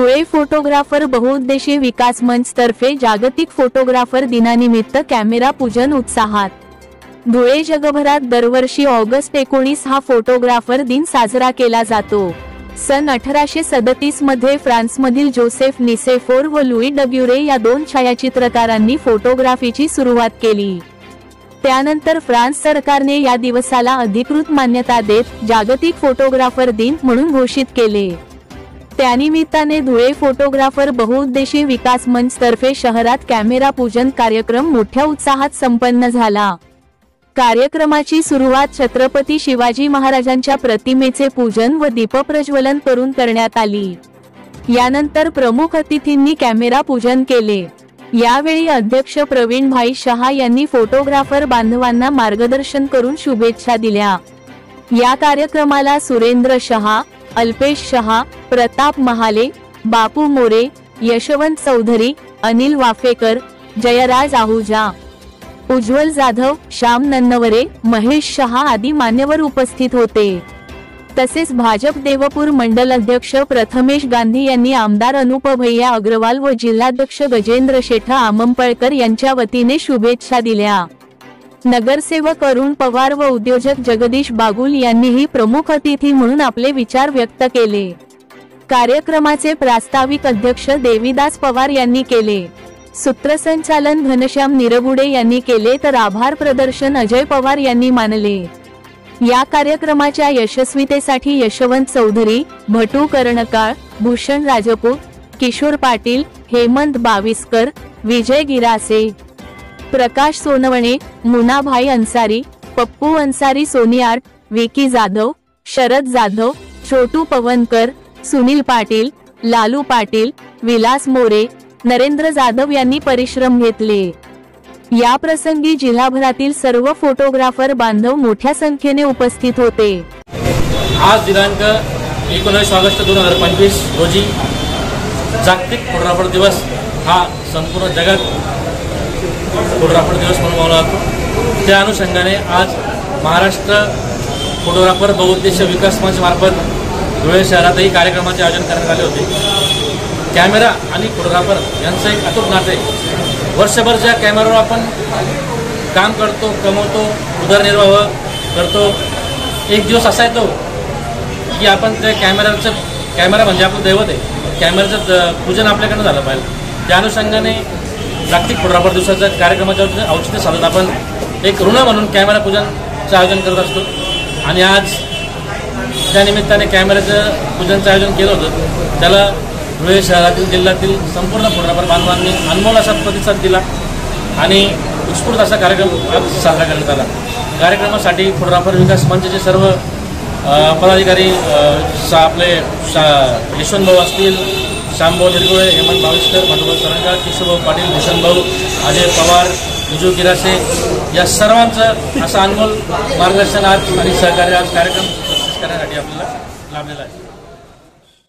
Dhule photographer बहुउद्देशीय विकास मंच तर्फे जागतिक फोटोग्राफर दिनानिमित्त कॅमेरा पूजन उत्साहात। धुळे जगभरात दरवर्षी ऑगस्ट 19 हा फोटोग्राफर दिन साजरा केला जातो। सन 1837 मध्ये फ्रान्समधील जोसेफ निसेफोर व लुई डब्युरे या दोन छायाचित्रकारांनी फोटोग्राफीची सुरुवात केली। त्यानंतर फ्रान्स सरकारने या दिवसाला अधिकृत मान्यता देत जागतिक फोटोग्राफर दिन म्हणून घोषित केले। त्यानिमित्ताने धुळे फोटोग्राफर बहुउद्देशीय विकास मंच तर्फे शहरात कॅमेरा पूजन कार्यक्रम मोठ्या उत्साहात संपन्न झाला। कार्यक्रमाची सुरुवात छत्रपती शिवाजी महाराजांच्या प्रतिमेचे पूजन व दीपप्रज्वलन करून करण्यात आली। यानंतर प्रमुख अतिथींनी कॅमेरा पूजन केले। यावेळी अध्यक्ष प्रवीणभाई शहा यांनी फोटोग्राफर बांधवांना मार्गदर्शन करून शुभेच्छा दिल्या। या कार्यक्रमाला सुरेंद्र शहा, अल्पेश शहा, प्रताप महाले, बापू मोरे, यशवंत चौधरी, अनिल वाफेकर, जयराज आहुजा, उज्ज्वल जाधव, श्याम नन्नवरे, महेश शहा आदी मान्यवर उपस्थित होते। तसेच भाजप देवपूर मंडल अध्यक्ष प्रथमेश गांधी यांनी आमदार अनुप भैया अग्रवाल व जिल्हाध्यक्ष गजेंद्र शेठ आमंपळकर यांच्या वतीने शुभेच्छा दिल्या। नगरसेवक अरुण पवार व उद्योजक जगदीश बागुल यांनीही प्रमुख अतिथी म्हणून आपले विचार व्यक्त केले। कार्यक्रमाचे प्रास्ताविक अध्यक्ष देवीदास पवार यांनी केले। सूत्रसंचालन घनश्याम निरगुडे यांनी केले तर आभार प्रदर्शन अजय पवार यांनी मानले। या कार्यक्रमाच्या यशस्वीतेसाठी यशवंत चौधरी, भटू कर्णकाळ, भूषण राजपूत, किशोर पाटील, हेमंत बाविस्कर, विजय गिरासे, प्रकाश सोनवणे, मुनाभाई अन्सारी, पप्पू अन्सारी सोनियार, विकी जाधव, शरद जाधव, छोटू पवनकर, सुनील पाटील, लालू पाटील, विलास मोरे, नरेंद्र जाधव यांनी परिश्रम घेतले। या प्रसंगी जिल्हाभरातील सर्व फोटोग्राफर बांधव मोठ्या संख्येने उपस्थित होते। आज दिनांक 19 ऑगस्ट 2025 रोजी जागतिक फोटोग्राफर दिवस हा संपूर्ण जगात फोटोग्राफर दिवस म्हणून मानला जातो। त्या अनुषंगाने आज महाराष्ट्र फोटोग्राफर बहुउद्देशीय विकास मंच मार्फत धुळे शहरातही कार्यक्रमाचे आयोजन करण्यात आले होते। कॅमेरा आणि फोटोग्राफर यांचं एक अतूट नाते। वर्षभर ज्या कॅमेरावर आपण काम करतो, कमवतो, उदरनिर्वाह करतो, एक दिवस असा येतो की आपण त्या कॅमेरा म्हणजे आपलं दैवत आहे, कॅमेऱ्याचं पूजन आपल्याकडनं झालं पाहिजे। त्या अनुषंगाने जागतिक फोटोग्राफर दिवसाच्या कार्यक्रमाच्या औचित्य साधत आपण एक ऋण म्हणून कॅमेरा पूजनचं आयोजन करत असतो। आणि आज त्या निमित्ताने कॅमेऱ्याचं पूजनचं आयोजन केलं होतं। त्याला धुळे शहरातील जिल्ह्यातील संपूर्ण फोटोग्राफर बांधवांनी अनमोल असा प्रतिसाद दिला आणि उत्स्फूर्त असा कार्यक्रम आज साजरा करण्यात आला। कार्यक्रमासाठी फोटोग्राफर विकास मंचचे सर्व पदाधिकारी आपले यशवंत भाऊ असतील, श्यामभाऊ निरगुडे, हेमंत बाविस्कर, मनोहर तरंगा, किशोरभाऊ पाटील, भूषण भाऊ, अजय पवार, विजू गिरासे या सर्वांचं असं अनमोल मार्गदर्शन आज आणि सहकार्य आज कार्यक्रम सक्सेस करण्यासाठी आपल्याला लाभलेला आहे।